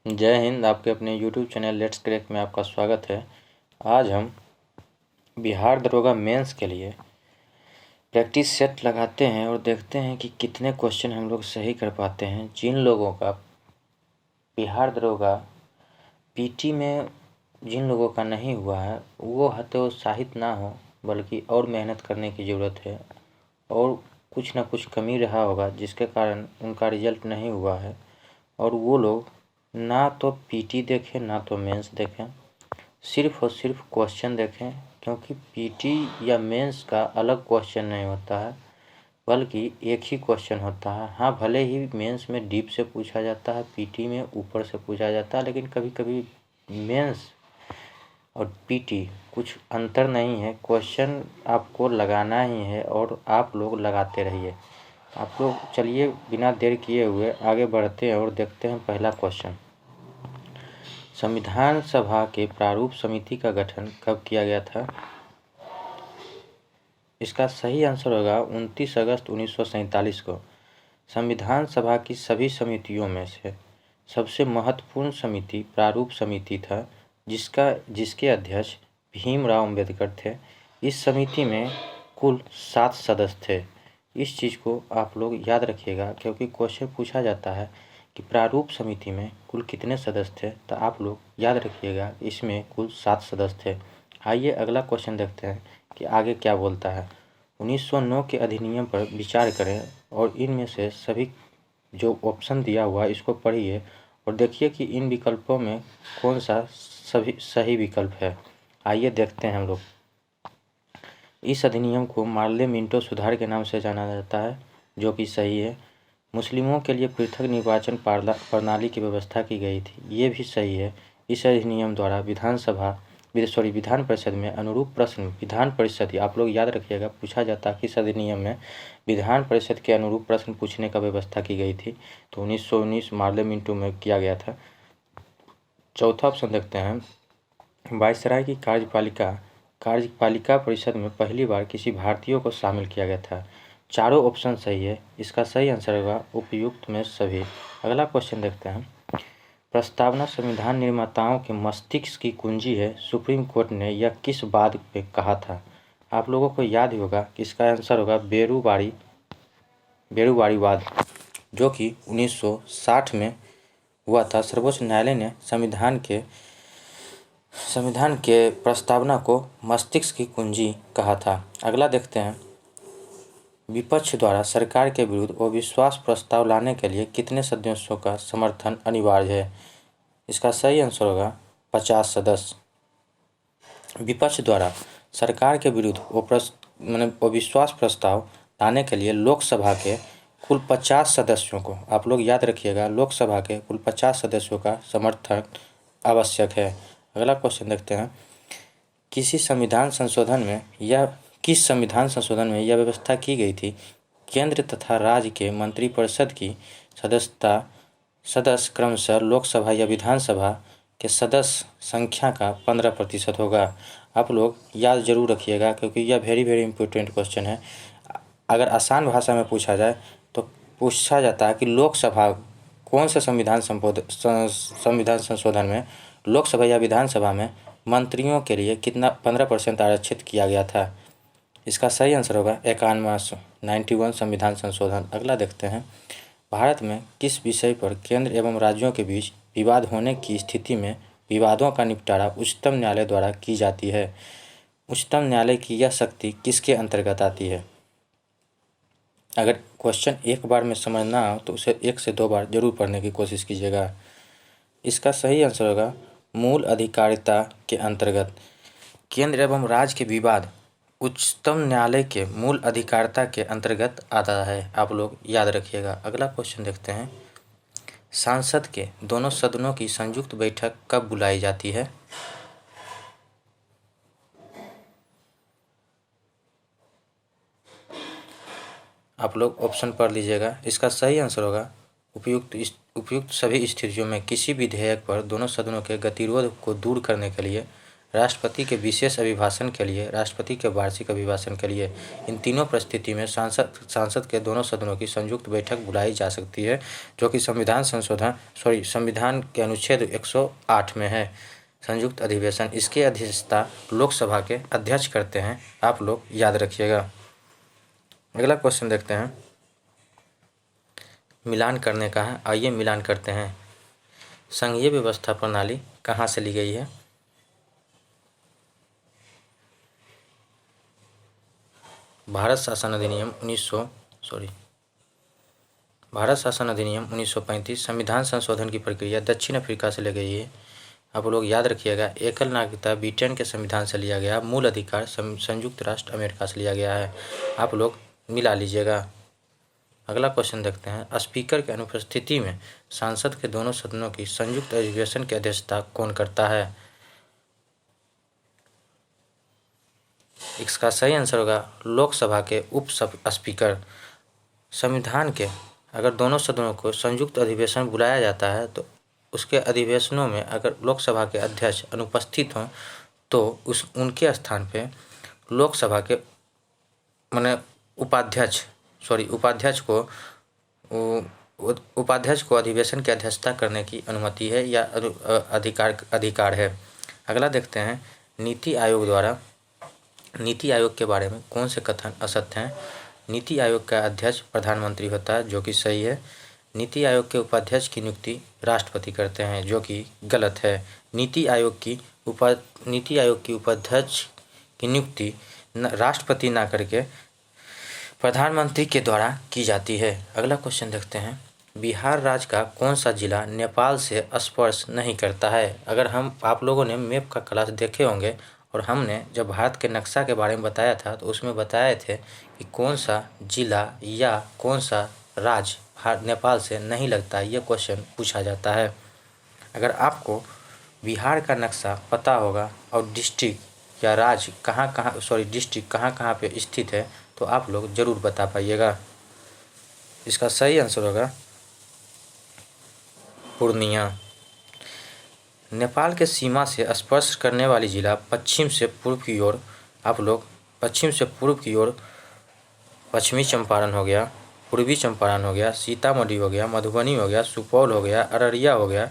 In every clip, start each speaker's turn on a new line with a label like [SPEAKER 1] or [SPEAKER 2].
[SPEAKER 1] जय हिंद। आपके अपने YouTube चैनल लेट्स क्रैक में आपका स्वागत है। आज हम बिहार दरोगा मेंस के लिए प्रैक्टिस सेट लगाते हैं और देखते हैं कि कितने क्वेश्चन हम लोग सही कर पाते हैं। जिन लोगों का बिहार दरोगा पीटी में जिन लोगों का नहीं हुआ है वो हतोत्साहित ना हो, बल्कि और मेहनत करने की ज़रूरत है और कुछ ना कुछ कमी रहा होगा जिसके कारण उनका रिजल्ट नहीं हुआ है। और वो लोग ना तो पीटी देखें ना तो मेंस देखें, सिर्फ और सिर्फ क्वेश्चन देखें, क्योंकि पीटी या मेंस का अलग क्वेश्चन नहीं होता है, बल्कि एक ही क्वेश्चन होता है। हाँ, भले ही मेंस में डीप से पूछा जाता है, पीटी में ऊपर से पूछा जाता है, लेकिन कभी कभी मेंस और पीटी कुछ अंतर नहीं है। क्वेश्चन आपको लगाना ही है और आप लोग लगाते रहिए। आप लोग चलिए बिना देर किए हुए आगे बढ़ते हैं और देखते हैं पहला क्वेश्चन। संविधान सभा के प्रारूप समिति का गठन कब किया गया था? इसका सही आंसर होगा 29 अगस्त 1947 को। संविधान सभा की सभी समितियों में से सबसे महत्वपूर्ण समिति प्रारूप समिति था, जिसके अध्यक्ष भीमराव अम्बेडकर थे। इस समिति में कुल 7 सदस्य थे। इस चीज़ को आप लोग याद रखिएगा, क्योंकि क्वेश्चन पूछा जाता है कि प्रारूप समिति में कुल कितने सदस्य थे, तो आप लोग याद रखिएगा इसमें कुल 7 सदस्य थे। आइए अगला क्वेश्चन देखते हैं कि आगे क्या बोलता है। 1909 के अधिनियम पर विचार करें और इनमें से सभी जो ऑप्शन दिया हुआ है इसको पढ़िए और देखिए कि इन विकल्पों में कौन सा सही विकल्प है। आइए देखते हैं हम लोग। इस अधिनियम को मार्ले मिंटो सुधार के नाम से जाना जाता है, जो कि सही है। मुस्लिमों के लिए पृथक निर्वाचन प्रणाली की व्यवस्था की गई थी, ये भी सही है। इस अधिनियम द्वारा विधान परिषद में अनुरूप प्रश्न विधान परिषद, आप लोग याद रखिएगा, पूछा जाता है कि इस अधिनियम में विधान परिषद के अनुरूप प्रश्न पूछने का व्यवस्था की गई थी, तो 1919 मार्ले मिंटो में किया गया था। चौथा ऑप्शन देखते हैं। वायसराय की कार्यपालिका परिषद में पहली बार किसी भारतीय को शामिल किया गया था। चारों ऑप्शन सही है। इसका सही आंसर होगा उपयुक्त में सभी। अगला क्वेश्चन देखते हैं। प्रस्तावना संविधान निर्माताओं के मस्तिष्क की कुंजी है, सुप्रीम कोर्ट ने यह किस बात पे कहा था? आप लोगों को याद ही होगा कि इसका आंसर होगा बेरुवारीवाद, जो कि 1960 में हुआ था। सर्वोच्च न्यायालय ने संविधान के प्रस्तावना को मस्तिष्क की कुंजी कहा था। अगला देखते हैं। विपक्ष द्वारा सरकार के विरुद्ध अविश्वास प्रस्ताव लाने के लिए कितने सदस्यों का समर्थन अनिवार्य है? इसका सही आंसर होगा 50 सदस्य। विपक्ष द्वारा सरकार के विरुद्ध अविश्वास प्रस्ताव लाने के लिए लोकसभा के कुल 50 सदस्यों को, आप लोग याद रखिएगा, लोकसभा के कुल 50 सदस्यों का समर्थन आवश्यक है। अगला क्वेश्चन देखते हैं। किस संविधान संशोधन में यह व्यवस्था की गई थी? केंद्र तथा राज्य के मंत्रिपरिषद की सदस्य क्रमशः लोकसभा या विधानसभा के सदस्य संख्या का 15% होगा। आप लोग याद जरूर रखिएगा, क्योंकि यह वेरी इंपॉर्टेंट क्वेश्चन है। अगर आसान भाषा में पूछा जाए तो पूछा जाता है कि लोकसभा कौन से संविधान संशोधन में लोकसभा या विधानसभा में मंत्रियों के लिए कितना 15% आरक्षित किया गया था? इसका सही आंसर होगा 91 संविधान संशोधन। अगला देखते हैं। भारत में किस विषय पर केंद्र एवं राज्यों के बीच विवाद होने की स्थिति में विवादों का निपटारा उच्चतम न्यायालय द्वारा की जाती है? उच्चतम न्यायालय की यह शक्ति किसके अंतर्गत आती है? अगर क्वेश्चन एक बार में समझ ना हो तो उसे 1 से 2 बार जरूर पढ़ने की कोशिश कीजिएगा। इसका सही आंसर होगा मूल अधिकारिता के अंतर्गत। केंद्र एवं राज्य के विवाद उच्चतम न्यायालय के मूल अधिकारिता के अंतर्गत आता है, आप लोग याद रखिएगा। अगला क्वेश्चन देखते हैं। संसद के दोनों सदनों की संयुक्त बैठक कब बुलाई जाती है? आप लोग ऑप्शन पढ़ लीजिएगा। इसका सही आंसर होगा उपयुक्त सभी स्थितियों में किसी विधेयक पर दोनों सदनों के गतिरोध को दूर करने के लिए राष्ट्रपति के विशेष अभिभाषण के लिए, राष्ट्रपति के वार्षिक अभिभाषण के लिए। इन तीनों परिस्थिति में संसद के दोनों सदनों की संयुक्त बैठक बुलाई जा सकती है, जो कि संविधान के अनुच्छेद 108 में है। संयुक्त अधिवेशन, इसकी अध्यक्षता लोकसभा के अध्यक्ष करते हैं, आप लोग याद रखिएगा। अगला क्वेश्चन देखते हैं, मिलान करने का है। आइए मिलान करते हैं। संघीय व्यवस्था प्रणाली कहाँ से ली गई है? भारत शासन अधिनियम 1935 संविधान संशोधन की प्रक्रिया दक्षिण अफ्रीका से ली गई है। आप लोग याद रखिएगा। एकल नागरिकता ब्रिटेन के संविधान से लिया गया, मूल अधिकार संयुक्त राष्ट्र अमेरिका से लिया गया है। आप लोग मिला लीजिएगा। अगला क्वेश्चन देखते हैं, स्पीकर की अनुपस्थिति में संसद के दोनों सदनों की संयुक्त अधिवेशन की अध्यक्षता कौन करता है? इसका सही आंसर होगा लोकसभा के उप स्पीकर। संविधान के अगर दोनों सदनों को संयुक्त अधिवेशन बुलाया जाता है तो उसके अधिवेशनों में अगर लोकसभा के अध्यक्ष अनुपस्थित हों तो उनके स्थान पे लोकसभा के उपाध्यक्ष को अधिवेशन की अध्यक्षता करने की अनुमति है या अधिकार है। अगला देखते हैं, नीति आयोग के बारे में कौन से कथन असत्य हैं? नीति आयोग का अध्यक्ष प्रधानमंत्री होता है, जो कि सही है। नीति आयोग के उपाध्यक्ष की नियुक्ति राष्ट्रपति करते हैं, जो कि गलत है। नीति आयोग की उपाध्यक्ष की नियुक्ति राष्ट्रपति ना करके प्रधानमंत्री के द्वारा की जाती है। अगला क्वेश्चन देखते हैं, बिहार राज्य का कौन सा जिला नेपाल से स्पर्श नहीं करता है? अगर आप लोगों ने मैप का क्लास देखे होंगे और हमने जब भारत के नक्शा के बारे में बताया था तो उसमें बताए थे कि कौन सा जिला या कौन सा राज्य नेपाल से नहीं लगता, ये क्वेश्चन पूछा जाता है। अगर आपको बिहार का नक्शा पता होगा और डिस्ट्रिक्ट या राज्य डिस्ट्रिक्ट कहाँ पे स्थित है तो आप लोग ज़रूर बता पाइएगा। इसका सही आंसर होगा पूर्णिया। नेपाल के सीमा से स्पर्श करने वाली जिला पश्चिम से पूर्व की ओर, आप लोग पश्चिम से पूर्व की ओर पश्चिमी चंपारण हो गया, पूर्वी चंपारण हो गया, सीतामढ़ी हो गया, मधुबनी हो गया, सुपौल हो गया, अररिया हो गया।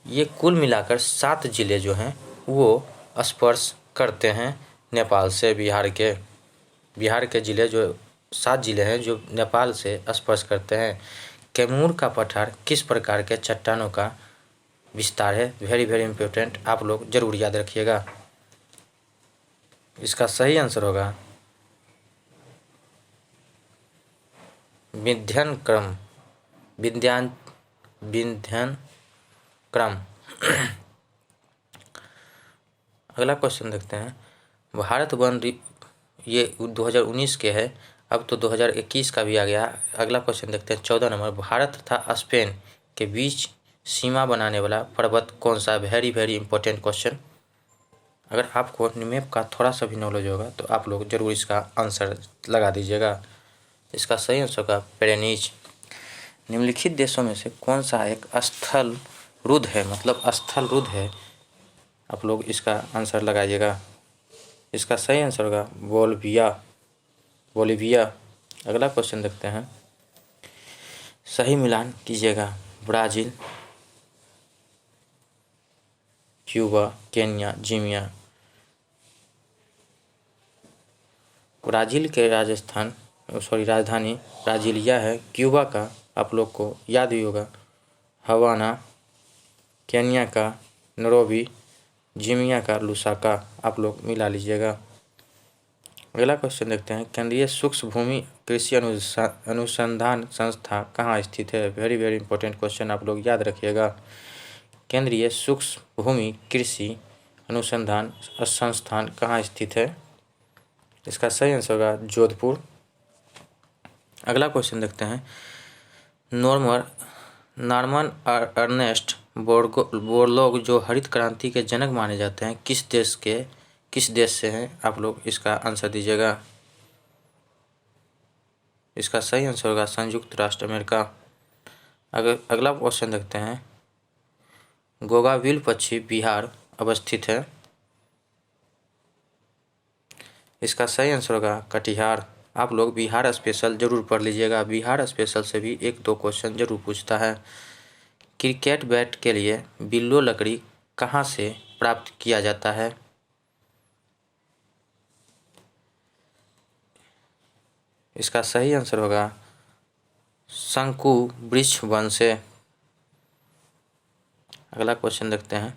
[SPEAKER 1] ये कुल मिलाकर 7 जिले जो हैं वो स्पर्श करते हैं नेपाल से। बिहार के जिले जो 7 जिले हैं जो नेपाल से स्पर्श करते हैं। कैमूर का पठार किस प्रकार के चट्टानों का विस्तार है? वेरी इम्पोर्टेंट, आप लोग जरूर याद रखिएगा। इसका सही आंसर होगा विंध्यन क्रम। अगला क्वेश्चन देखते हैं, भारत वन, ये 2019 के है, अब तो 2021 का भी आ गया। अगला क्वेश्चन देखते हैं 14 नंबर, भारत तथा स्पेन के बीच सीमा बनाने वाला पर्वत कौन सा? Very important question. अगर आपको मैप का थोड़ा सा भी नॉलेज होगा तो आप लोग जरूर इसका आंसर लगा दीजिएगा। इसका सही आंसर होगा पेरेनीज। निम्नलिखित देशों में से कौन सा एक स्थल रुद्ध है? आप लोग इसका आंसर लगाइएगा। इसका सही आंसर होगा बोलिविया। अगला क्वेश्चन देखते हैं, सही मिलान कीजिएगा। ब्राज़ील, क्यूबा, केन्या, जीमिया। ब्राज़ील के राजधानी ब्राज़ीलिया है। क्यूबा का आप लोग को याद ही होगा हवाना, केन्या का नैरोबी, जीमिया का लुसाका। आप लोग मिला लीजिएगा। अगला क्वेश्चन देखते हैं, केंद्रीय सूक्ष्म भूमि कृषि अनुसंधान संस्था कहाँ स्थित है? वेरी इंपॉर्टेंट क्वेश्चन, आप लोग याद रखिएगा। केंद्रीय सूक्ष्म भूमि कृषि अनुसंधान संस्थान कहाँ स्थित है? इसका सही आंसर होगा जोधपुर। अगला क्वेश्चन देखते हैं, नॉर्मन अर्नेस्ट बोरलॉग जो हरित क्रांति के जनक माने जाते हैं किस देश से हैं? आप लोग इसका आंसर दीजिएगा। इसका सही आंसर होगा संयुक्त राष्ट्र अमेरिका। अगला क्वेश्चन देखते हैं, गोगाविल पक्षी बिहार अवस्थित है। इसका सही आंसर होगा कटिहार। आप लोग बिहार स्पेशल जरूर पढ़ लीजिएगा, बिहार स्पेशल से भी 1-2 क्वेश्चन जरूर पूछता है। क्रिकेट बैट के लिए बिल्लो लकड़ी कहाँ से प्राप्त किया जाता है? इसका सही आंसर होगा शंकु वृक्ष वन से। अगला क्वेश्चन देखते हैं।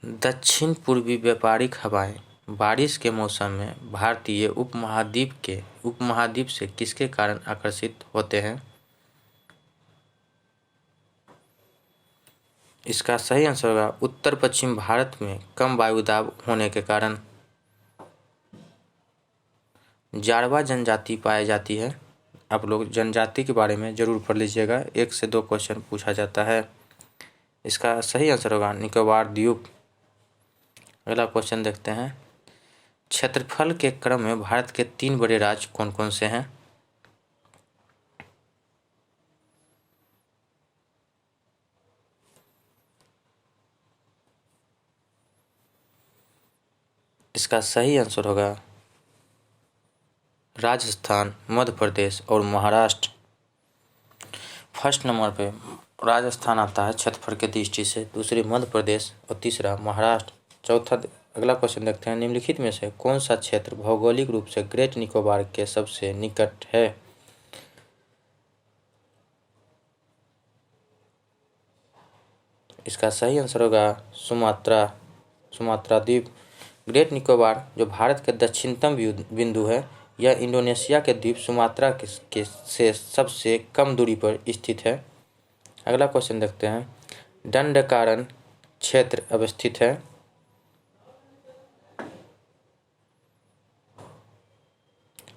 [SPEAKER 1] दक्षिण पूर्वी व्यापारिक हवाएं बारिश के मौसम में भारतीय उपमहाद्वीप से किसके कारण आकर्षित होते हैं? इसका सही आंसर होगा उत्तर पश्चिम भारत में कम वायुदाब होने के कारण। जारवा जनजाति पाई जाती है। आप लोग जनजाति के बारे में जरूर पढ़ लीजिएगा, 1 से 2 क्वेश्चन पूछा जाता है। इसका सही आंसर होगा निकोबार द्वीप। अगला क्वेश्चन देखते हैं। क्षेत्रफल के क्रम में भारत के 3 बड़े राज्य कौन कौन से हैं? इसका सही आंसर होगा राजस्थान, मध्य प्रदेश और महाराष्ट्र। फर्स्ट नंबर पे राजस्थान आता है क्षेत्रफल के दृष्टि से, दूसरी मध्य प्रदेश और तीसरा महाराष्ट्र, चौथा। अगला क्वेश्चन देखते हैं। निम्नलिखित में से कौन सा क्षेत्र भौगोलिक रूप से ग्रेट निकोबार के सबसे निकट है? इसका सही आंसर होगा सुमात्रा द्वीप। ग्रेट निकोबार जो भारत के दक्षिणतम बिंदु है, यह इंडोनेशिया के द्वीप सुमात्रा से सबसे कम दूरी पर स्थित है। अगला क्वेश्चन देखते हैं। दंडकारण्य क्षेत्र अवस्थित है?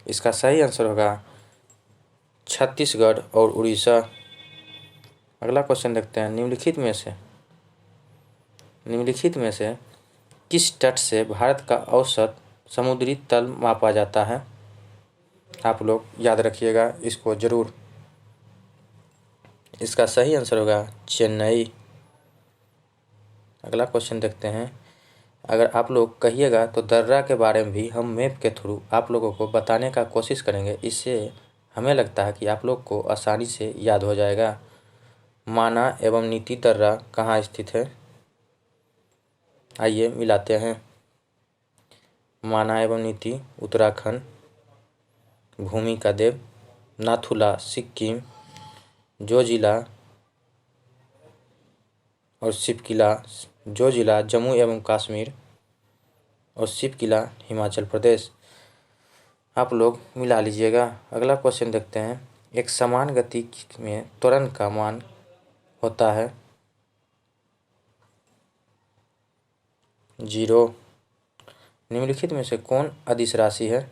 [SPEAKER 1] इसका सही आंसर होगा छत्तीसगढ़ और उड़ीसा। अगला क्वेश्चन देखते हैं। निम्नलिखित में से किस तट से भारत का औसत समुद्री तल मापा जाता है? आप लोग याद रखिएगा इसको जरूर। इसका सही आंसर होगा चेन्नई। अगला क्वेश्चन देखते हैं। अगर आप लोग कहिएगा तो दर्रा के बारे में भी हम मैप के थ्रू आप लोगों को बताने का कोशिश करेंगे। इससे हमें लगता है कि आप लोग को आसानी से याद हो जाएगा। माना एवं नीति दर्रा कहाँ स्थित है? आइए मिलाते हैं। माना एवं नीति उत्तराखंड, भूमिका देव, नाथुला सिक्किम, जोजिला और शिवकिला जोजिला जम्मू एवं कश्मीर और शिवकिला हिमाचल प्रदेश। आप लोग मिला लीजिएगा। अगला क्वेश्चन देखते हैं। एक समान गति में त्वरण का मान होता है 0। निम्नलिखित में से कौन अदिश राशि है?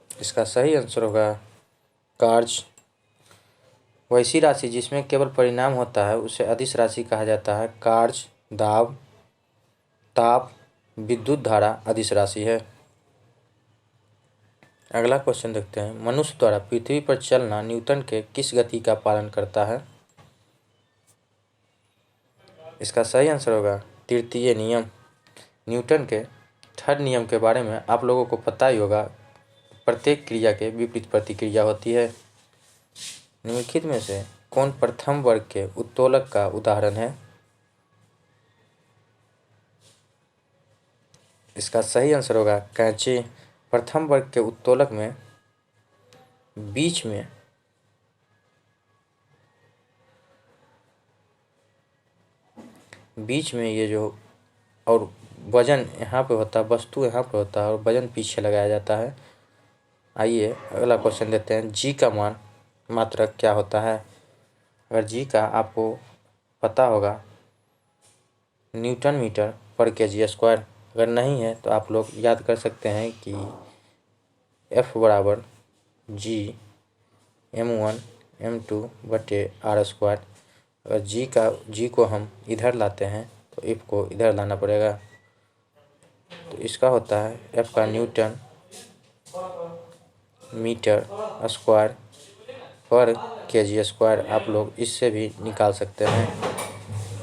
[SPEAKER 1] इसका सही आंसर होगा कार्य। वैसी राशि जिसमें केवल परिणाम होता है उसे अदिश राशि कहा जाता है। कार्य, दाब, ताप, विद्युत धारा अदिश राशि है। अगला क्वेश्चन देखते हैं। मनुष्य द्वारा पृथ्वी पर चलना न्यूटन के किस गति का पालन करता है? इसका सही आंसर होगा तृतीय नियम। न्यूटन के थर्ड नियम के बारे में आप लोगों को पता ही होगा। प्रत्येक क्रिया के विपरीत प्रतिक्रिया होती है। निम्नलिखित में से कौन प्रथम वर्ग के उत्तोलक का उदाहरण है? इसका सही आंसर होगा कैंची। प्रथम वर्ग के उत्तोलक में बीच में ये जो और वजन यहाँ पे होता है, वस्तु यहाँ पे होता है और वजन पीछे लगाया जाता है। आइए अगला क्वेश्चन देते हैं। जी का मान मात्रक क्या होता है? अगर जी का आपको पता होगा न्यूटन मीटर पर केजी स्क्वायर। अगर नहीं है तो आप लोग याद कर सकते हैं कि F बराबर G/m1 m2 बटे r स्क्वायर। अगर जी को हम इधर लाते हैं तो F को इधर लाना पड़ेगा। तो इसका होता है F का न्यूटन मीटर स्क्वायर पर kg²। आप लोग इससे भी निकाल सकते हैं।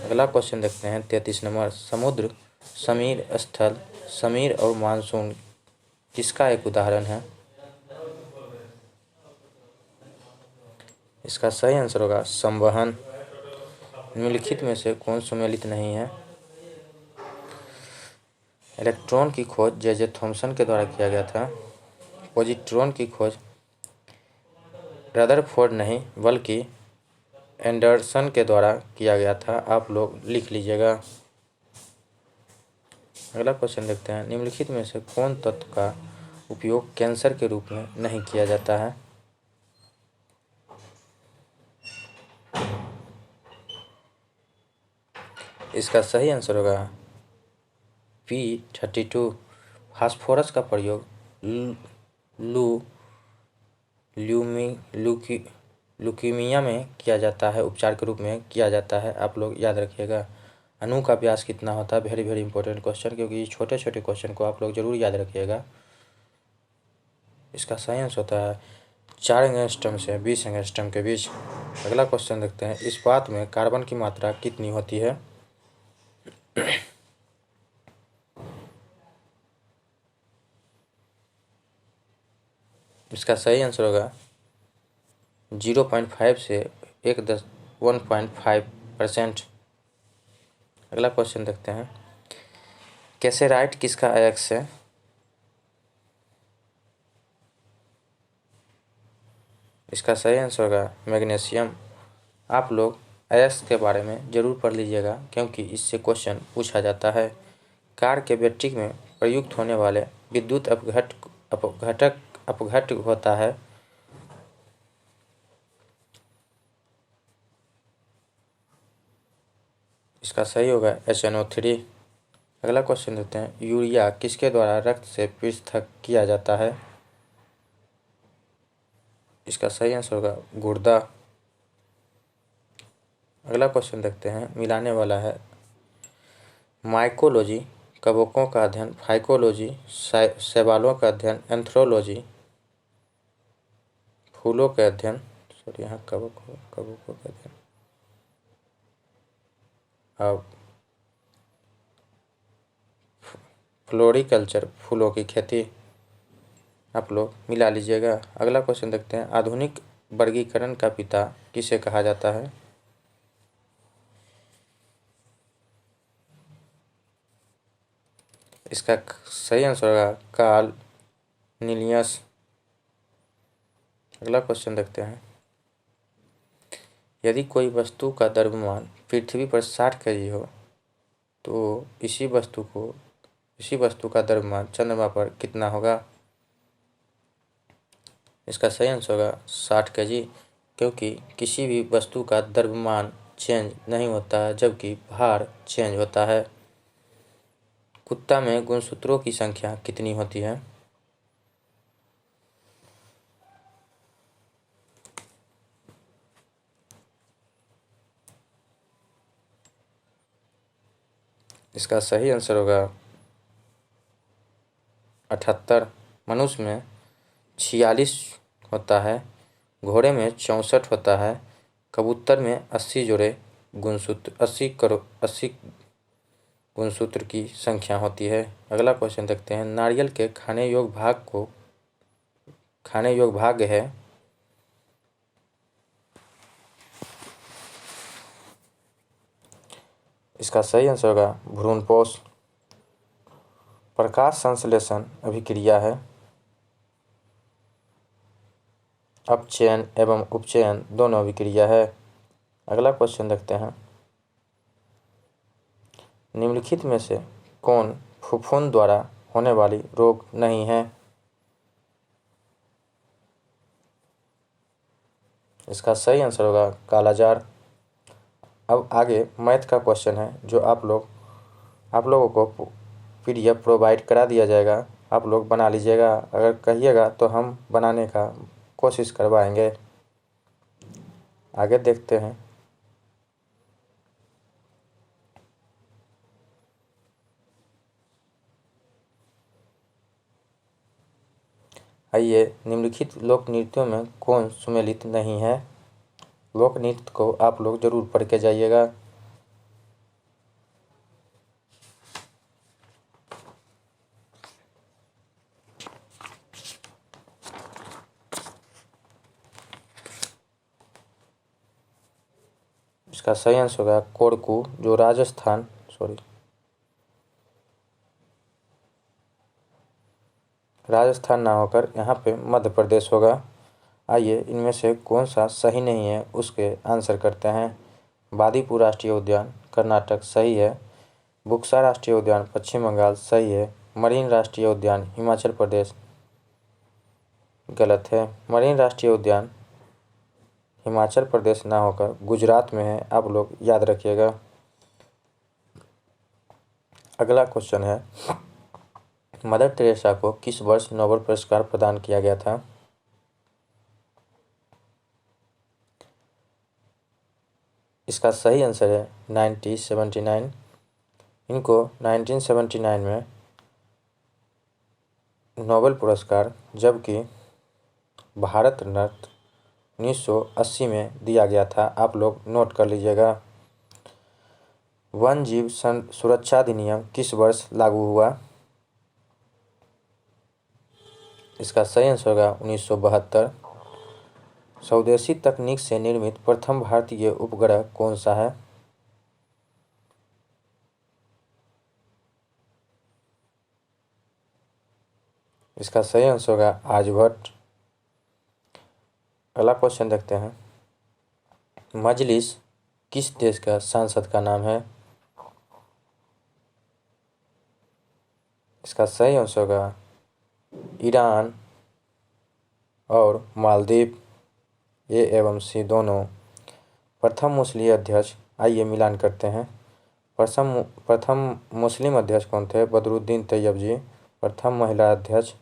[SPEAKER 1] अगला क्वेश्चन देखते हैं 33 नंबर। समुद्र, समीर स्थल, समीर और मानसून किसका एक उदाहरण है? इसका सही आंसर होगा संवहन। निम्नलिखित में से कौन सुमेलित नहीं है? इलेक्ट्रॉन की खोज जे थॉमसन के द्वारा किया गया था। पॉजिट्रॉन की खोज रदरफोर्ड नहीं बल्कि एंडरसन के द्वारा किया गया था। आप लोग लिख लीजिएगा। अगला क्वेश्चन देखते हैं। निम्नलिखित में से कौन तत्व का उपयोग कैंसर के रूप में नहीं किया जाता है? इसका सही आंसर होगा P32। फास्फोरस का प्रयोग ल्यूकीमिया में किया जाता है, उपचार के रूप में किया जाता है। आप लोग याद रखिएगा। अणु का व्यास कितना होता है? वेरी वेरी इंपॉर्टेंट क्वेश्चन, क्योंकि छोटे छोटे क्वेश्चन को आप लोग जरूर याद रखिएगा। इसका सही आंसर होता है 4 एंगस्ट्रॉम से 20 एंगस्ट्रॉम के बीच। अगला क्वेश्चन देखते हैं। इस्पात में कार्बन की मात्रा कितनी होती है? इसका सही आंसर होगा 0.5 से 1.5%। अगला क्वेश्चन देखते हैं। कैसेराइट किसका अयस्क है? इसका सही आंसर होगा मैग्नीशियम। आप लोग अयस्क के बारे में जरूर पढ़ लीजिएगा, क्योंकि इससे क्वेश्चन पूछा जाता है। कार के बैटरी में प्रयुक्त होने वाले विद्युत अपघटक होता है। इसका सही होगा HNO3। अगला क्वेश्चन देते हैं। यूरिया किसके द्वारा रक्त से पृथक किया जाता है? इसका सही आंसर होगा गुर्दा। अगला क्वेश्चन देखते हैं, मिलाने वाला है। माइकोलॉजी कवकों का अध्ययन, फाइकोलॉजी शैवालों का अध्ययन, एंथ्रोलॉजी फूलों का अध्ययन, सॉरी यहाँ कवकों का अध्ययन, अब फ्लोरिकल्चर फूलों की खेती। आप लोग मिला लीजिएगा। अगला क्वेश्चन देखते हैं। आधुनिक वर्गीकरण का पिता किसे कहा जाता है? इसका सही आंसर होगा कार्ल लिनियस। अगला क्वेश्चन देखते हैं। यदि कोई वस्तु का द्रव्यमान पृथ्वी पर 60 kg हो तो इसी वस्तु का द्रव्यमान चंद्रमा पर कितना होगा? इसका सही आंसर होगा 60 kg, क्योंकि किसी भी वस्तु का द्रव्यमान चेंज नहीं होता है, जबकि भार चेंज होता है। कुत्ता में गुणसूत्रों की संख्या कितनी होती है? इसका सही आंसर होगा 78। मनुष्य में 46 होता है, घोड़े में 64 होता है, कबूतर में 80 जोड़े गुणसूत्र 80 गुणसूत्र की संख्या होती है। अगला क्वेश्चन देखते हैं। नारियल के खाने योग्य भाग है। इसका सही आंसर होगा भ्रूणपोष। प्रकाश संश्लेषण अभिक्रिया है। अपचयन एवं उपचयन दोनों अभिक्रिया है। अगला क्वेश्चन देखते हैं। निम्नलिखित में से कौन फफूंद द्वारा होने वाली रोग नहीं है? इसका सही आंसर होगा कालाजार। अब आगे मैथ का क्वेश्चन है, जो आप लोगों को PDF प्रोवाइड करा दिया जाएगा। आप लोग बना लीजिएगा। अगर कहिएगा तो हम बनाने का कोशिश करवाएंगे। आगे देखते हैं। आइए, निम्नलिखित लोक नृत्यों में कौन सुमेलित नहीं है? लोक नृत्य को आप लोग जरूर पढ़ के जाइएगा। इसका सही आंसर होगा कोरकू, जो राजस्थान ना होकर यहाँ पे मध्य प्रदेश होगा। आइए इनमें से कौन सा सही नहीं है उसके आंसर करते हैं। बादीपुर राष्ट्रीय उद्यान कर्नाटक सही है। बुक्सा राष्ट्रीय उद्यान पश्चिम बंगाल सही है। मरीन राष्ट्रीय उद्यान हिमाचल प्रदेश गलत है। मरीन राष्ट्रीय उद्यान हिमाचल प्रदेश ना होकर गुजरात में है, आप लोग याद रखिएगा। अगला क्वेश्चन है, मदर टेरेसा को किस वर्ष नोबेल पुरस्कार प्रदान किया गया था? इसका सही आंसर है 1979। इनको 1979 में नोबेल पुरस्कार, जबकि भारत रत्न 1980 में दिया गया था, आप लोग नोट कर लीजिएगा। वन जीव सुरक्षा अधिनियम किस वर्ष लागू हुआ? इसका सही आंसर होगा 1972। स्वदेशी तकनीक से निर्मित प्रथम भारतीय उपग्रह कौन सा है? इसका सही आंसर होगा आर्यभट्ट। अगला क्वेश्चन देखते हैं, मजलिस किस देश का संसद का नाम है? इसका सही आंसर होगा ईरान और मालदीव, ए एवं सी दोनों। प्रथम मुस्लिम अध्यक्ष, आइए मिलान करते हैं। प्रथम मुस्लिम अध्यक्ष कौन थे? बदरुद्दीन तैयब जी। प्रथम महिला अध्यक्ष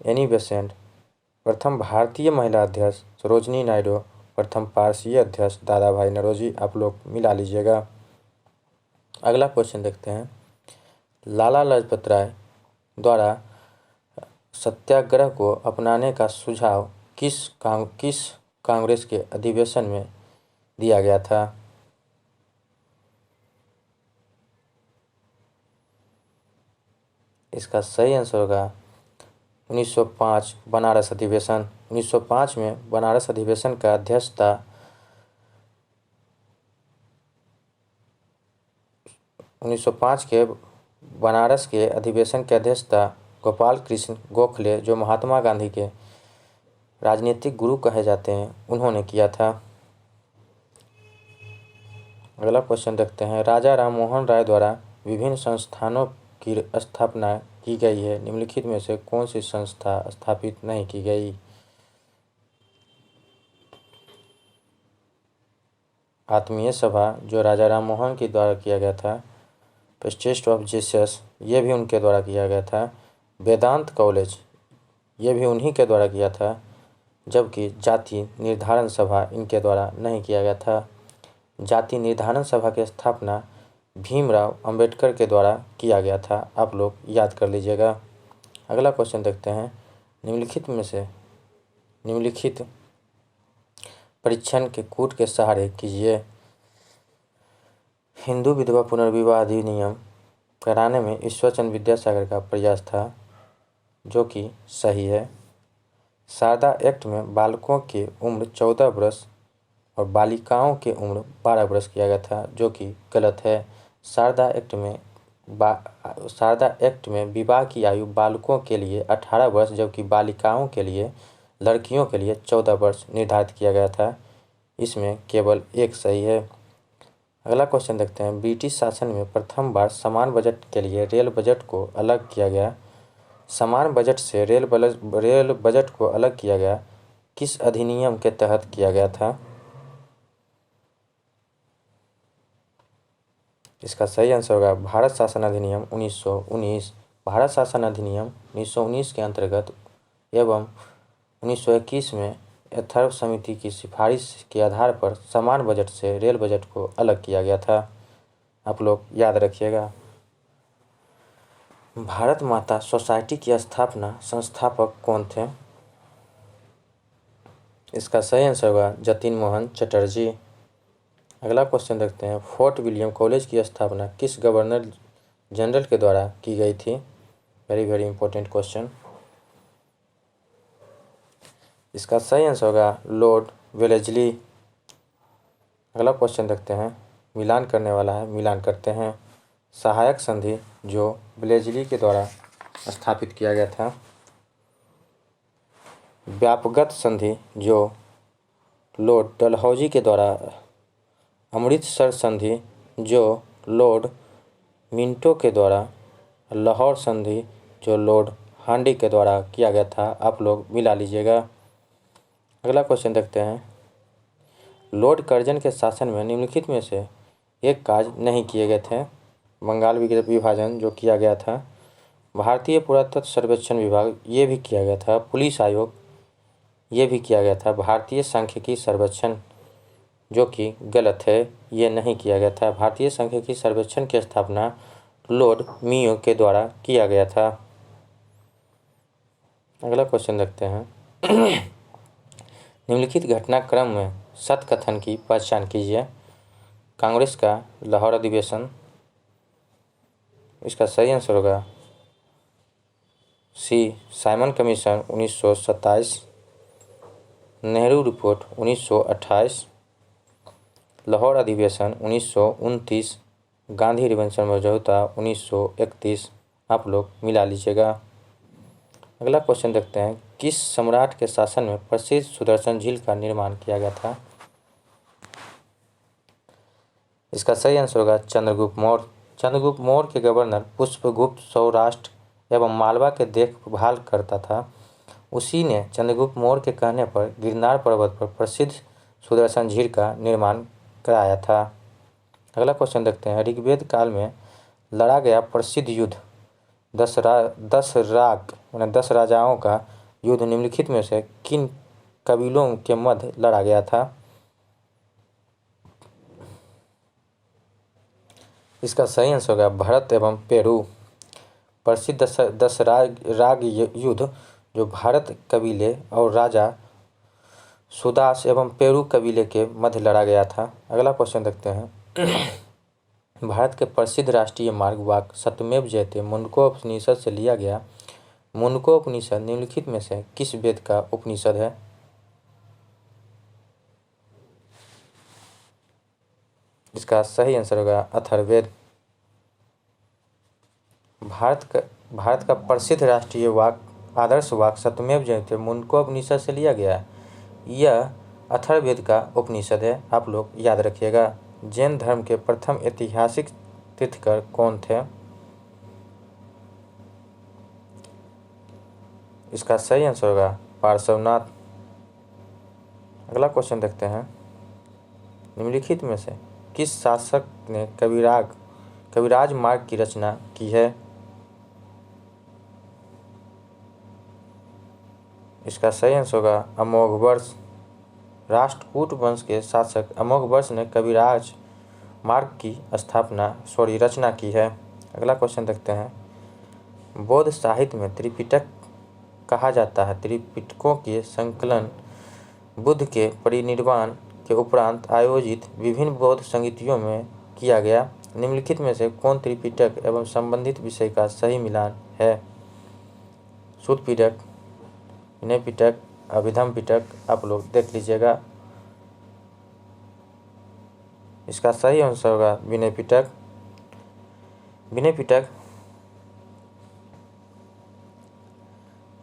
[SPEAKER 1] एनी बेसेंट। प्रथम भारतीय महिला अध्यक्ष सरोजनी नायडू। प्रथम पारसी अध्यक्ष दादा भाई नौरोजी। आप लोग मिला लीजिएगा। अगला क्वेश्चन देखते हैं, लाला लाजपत राय द्वारा सत्याग्रह को अपनाने का सुझाव किस कांग्रेस के अधिवेशन में दिया गया था? इसका सही आंसर होगा 1905 बनारस अधिवेशन। 1905 में बनारस अधिवेशन का अध्यक्षता 1905 के बनारस के अधिवेशन की अध्यक्षता गोपाल कृष्ण गोखले, जो महात्मा गांधी के राजनीतिक गुरु कहे जाते हैं, उन्होंने किया था। अगला क्वेश्चन देखते हैं, राजा राम मोहन राय द्वारा विभिन्न संस्थानों की स्थापना की गई है, निम्नलिखित में से कौन सी संस्था स्थापित नहीं की गई? आत्मीय सभा, जो राजा राम मोहन के द्वारा किया गया था। प्रेस्टिज ऑफ जीसस, ये भी उनके द्वारा किया गया था। वेदांत कॉलेज, ये भी उन्हीं के द्वारा किया था, जबकि जाति निर्धारण सभा इनके द्वारा नहीं किया गया था। जाति निर्धारण सभा की स्थापना भीमराव अंबेडकर के द्वारा किया गया था, आप लोग याद कर लीजिएगा। अगला क्वेश्चन देखते हैं, निम्नलिखित में से निम्नलिखित परीक्षण के कूट के सहारे कीजिए। हिंदू विधवा पुनर्विवाह अधिनियम कराने में ईश्वरचंद्र विद्यासागर का प्रयास था, जो कि सही है। शारदा एक्ट में बालकों की उम्र 14 वर्ष और बालिकाओं की उम्र 12 वर्ष किया गया था, जो कि गलत है। शारदा एक्ट में विवाह की आयु बालकों के लिए 18 वर्ष, जबकि बालिकाओं के लिए, लड़कियों के लिए 14 वर्ष निर्धारित किया गया था। इसमें केवल एक सही है। अगला क्वेश्चन देखते हैं, ब्रिटिश शासन में प्रथम बार समान बजट के लिए रेल बजट को अलग किया गया। समान बजट से रेल बजट को अलग किया गया किस अधिनियम के तहत किया गया था? इसका सही आंसर होगा भारत शासन अधिनियम 1919। भारत शासन अधिनियम 1919 के अंतर्गत एवं 1921 में एथर्व समिति की सिफारिश के आधार पर समान बजट से रेल बजट को अलग किया गया था, आप लोग याद रखिएगा। भारत माता सोसाइटी की स्थापना संस्थापक कौन थे? इसका सही आंसर होगा जतिन मोहन चटर्जी। अगला क्वेश्चन देखते हैं, फोर्ट विलियम कॉलेज की स्थापना किस गवर्नर जनरल के द्वारा की गई थी? Very very important question. इसका सही आंसर होगा लॉर्ड वेलेस्ली। अगला क्वेश्चन देखते हैं, मिलान करने वाला है, मिलान करते हैं। सहायक संधि जो वेलेस्ली के द्वारा स्थापित किया गया था। व्यापगत संधि जो लॉर्ड डलहौजी के द्वारा। अमृतसर संधि जो लॉर्ड मिंटो के द्वारा। लाहौर संधि जो लॉर्ड हांडी के द्वारा किया गया था। आप लोग मिला लीजिएगा। अगला क्वेश्चन देखते हैं, लॉर्ड कर्जन के शासन में निम्नलिखित में से एक कार्य नहीं किए गए थे। बंगाल विभाजन जो किया गया था, भारतीय पुरातत्व सर्वेक्षण विभाग ये भी किया गया था, पुलिस आयोग ये भी किया गया था, भारतीय सांख्यिकी सर्वेक्षण जो कि गलत है, ये नहीं किया गया था। भारतीय सांख्यिकी सर्वेक्षण की स्थापना लॉर्ड मियो के द्वारा किया गया था। अगला क्वेश्चन देखते हैं, निम्नलिखित घटनाक्रम में सत्य कथन की पहचान कीजिए। कांग्रेस का लाहौर अधिवेशन। इसका सही आंसर होगा C Simon commission 1927, Nehru report 1928, Lahore अधिवेशन 1929, गांधी रिवेंशन समझौता 1931। आप लोग मिला लीजिएगा। अगला क्वेश्चन देखते हैं, किस सम्राट के शासन में प्रसिद्ध सुदर्शन झील का निर्माण किया गया था? इसका सही आंसर होगा चंद्रगुप्त मौर्य। चंद्रगुप्त मौर्य के गवर्नर पुष्पगुप्त सौराष्ट्र एवं मालवा के देखभाल करता था। उसी ने चंद्रगुप्त मौर्य के कहने पर गिरनार पर्वत पर प्रसिद्ध सुदर्शन झील का निर्माण कराया था। अगला क्वेश्चन देखते हैं, ऋग्वेद काल में लड़ा गया प्रसिद्ध युद्ध 10 राजाओं का युद्ध निम्नलिखित में से किन कबीलों के मध्य लड़ा गया था? इसका सही आंसर होगा भारत एवं पेरू। प्रसिद्ध 10 राग युद्ध जो भारत कबीले और राजा सुदास एवं पेरू कबीले के मध्य लड़ा गया था। अगला क्वेश्चन देखते हैं, भारत के प्रसिद्ध राष्ट्रीय मार्ग वाक्य सत्यमेव जयते मुंडकोपनिषद से लिया गया। मुंडकोपनिषद निम्नलिखित में से किस वेद का उपनिषद है? इसका सही आंसर होगा अथर्ववेद। भारत का प्रसिद्ध राष्ट्रीय वाक्य आदर्श वाक्य सत्यमेव जयते मुंडकोपनिषद से लिया गया। यह अथर्ववेद का उपनिषद है, आप लोग याद रखिएगा। जैन धर्म के प्रथम ऐतिहासिक तीर्थंकर कौन थे? इसका सही आंसर होगा पार्श्वनाथ। अगला क्वेश्चन देखते हैं, निम्नलिखित में से किस शासक ने कविराज मार्ग की रचना की है? इसका सही आंसर होगा अमोघवर्ष। राष्ट्रकूट वंश के शासक अमोघवर्ष ने कविराज मार्ग की रचना की है। अगला क्वेश्चन देखते हैं, बौद्ध साहित्य में त्रिपिटक कहा जाता है। त्रिपिटकों के संकलन बुद्ध के परिनिर्वाण के उपरांत आयोजित विभिन्न बौद्ध संगीतियों में किया गया। निम्नलिखित में से कौन त्रिपिटक एवं संबंधित विषय का सही मिलान है? शुद्ध पिटक, विनय पिटक, अभिधम पिटक। आप लोग देख लीजिएगा। इसका सही आंसर होगा विनय पिटक। विनय पिटक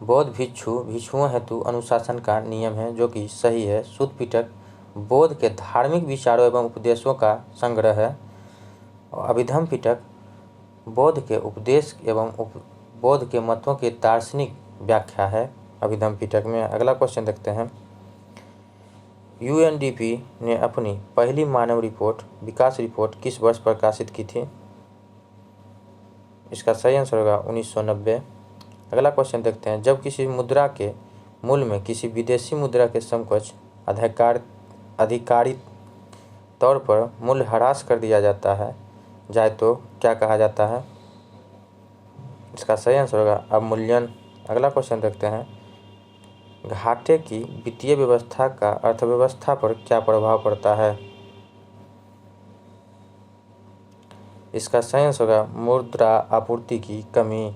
[SPEAKER 1] बौद्ध भिक्षुओं हेतु अनुशासन का नियम है, जो कि सही है। शुद्ध पिटक बौद्ध के धार्मिक विचारों एवं उपदेशों का संग्रह है। और अभिधम पिटक बौद्ध के उपदेश एवं बौद्ध के मतों की दार्शनिक व्याख्या है अभिधम पिटक में। अगला क्वेश्चन देखते हैं, यूएनडीपी ने अपनी पहली मानव विकास रिपोर्ट किस वर्ष प्रकाशित की थी? इसका सही आंसर होगा 1990। अगला क्वेश्चन देखते हैं, जब किसी मुद्रा के मूल्य में किसी विदेशी मुद्रा के समकक्ष आधिकारिक तौर पर मूल्य ह्रास कर दिया जाए तो क्या कहा जाता है? इसका सही आंसर होगा अवमूल्यन। अगला क्वेश्चन देखते हैं, घाटे की वित्तीय व्यवस्था का अर्थव्यवस्था पर क्या प्रभाव पड़ता है? इसका सही आंसर होगा मुद्रा आपूर्ति की कमी।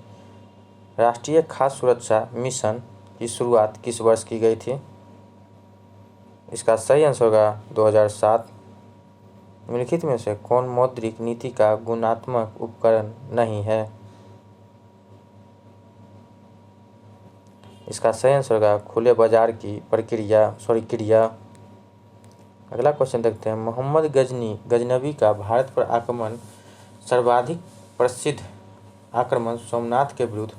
[SPEAKER 1] राष्ट्रीय खाद्य सुरक्षा मिशन की शुरुआत किस वर्ष की गई थी? इसका सही आंसर होगा 2007। निम्नलिखित में से कौन मौद्रिक नीति का गुणात्मक उपकरण नहीं है? इसका सही आंसर होगा खुले बाजार की क्रिया। अगला क्वेश्चन देखते हैं। मोहम्मद गजनवी का भारत पर आक्रमण सर्वाधिक प्रसिद्ध आक्रमण सोमनाथ के विरुद्ध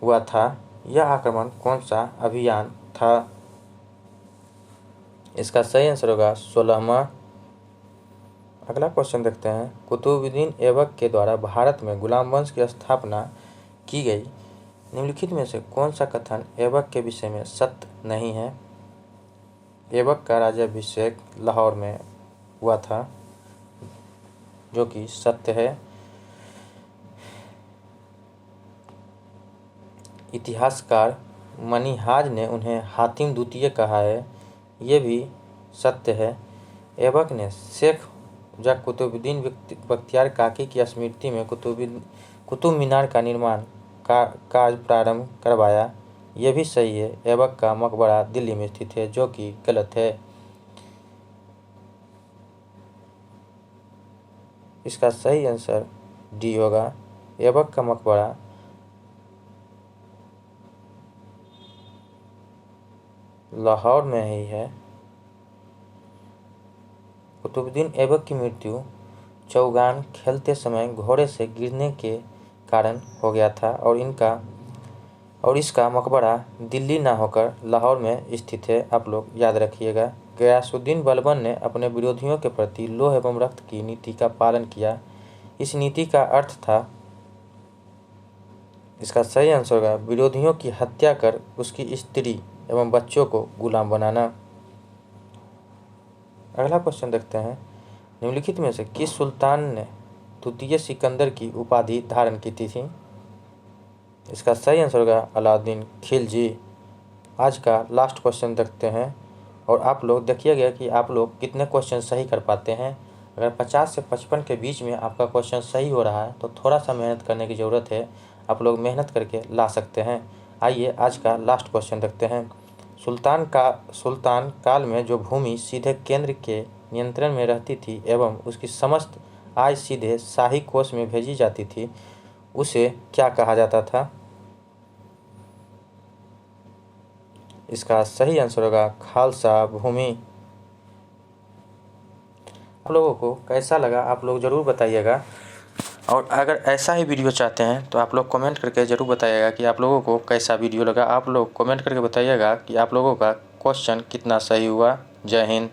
[SPEAKER 1] हुआ था। यह आक्रमण कौन सा अभियान था? इसका सही आंसर होगा 16वां। अगला क्वेश्चन देखते हैं। कुतुबुद्दीन ऐबक के द्वारा भारत में गुलाम वंश की स्थापना की गई। निम्नलिखित में से कौन सा कथन ऐबक के विषय में सत्य नहीं है? ऐबक का राज्याभिषेक लाहौर में हुआ था, जो कि सत्य है। इतिहासकार मनीहाज ने उन्हें हातिम द्वितीय कहा है, ये भी सत्य है। ऐबक ने शेख कुतुबुद्दीन बख्तियार काकी की स्मृति में कुतुब मीनार का निर्माण कार्य प्रारंभ करवाया, यह भी सही है। ऐबक का मकबरा दिल्ली में स्थित है, जो कि गलत है। इसका सही आंसर डी होगा। ऐबक का मकबरा लाहौर में ही है। कुतुबुद्दीन ऐबक की मृत्यु चौगान खेलते समय घोड़े से गिरने के कारण हो गया था और इसका मकबरा दिल्ली ना होकर लाहौर में स्थित है। आप लोग याद रखिएगा। गयासुद्दीन बलबन ने अपने विरोधियों के प्रति लौह एवं रक्त की नीति का पालन किया। इस नीति का अर्थ था, इसका सही आंसर होगा विरोधियों की हत्या कर उसकी स्त्री एवं बच्चों को गुलाम बनाना। अगला क्वेश्चन देखते हैं। निम्नलिखित में से किस सुल्तान ने द्वितीय सिकंदर की उपाधि धारण की थी? इसका सही आंसर होगा अलाउद्दीन खिलजी। आज का लास्ट क्वेश्चन देखते हैं और आप लोग देखिएगा कि आप लोग कितने क्वेश्चन सही कर पाते हैं। अगर 50 से 55 के बीच में आपका क्वेश्चन सही हो रहा है तो थोड़ा सा मेहनत करने की ज़रूरत है। आप लोग मेहनत करके ला सकते हैं। आइए आज का लास्ट क्वेश्चन देखते हैं। सुल्तान काल में जो भूमि सीधे केंद्र के नियंत्रण में रहती थी एवं उसकी समस्त आय सीधे शाही कोष में भेजी जाती थी, उसे क्या कहा जाता था? इसका सही आंसर होगा खालसा भूमि। आप लोगों को कैसा लगा आप लोग ज़रूर बताइएगा, और अगर ऐसा ही वीडियो चाहते हैं तो आप लोग कमेंट करके ज़रूर बताइएगा कि आप लोगों को कैसा वीडियो लगा। आप लोग कमेंट करके बताइएगा कि आप लोगों का क्वेश्चन कितना सही हुआ। जय हिंद।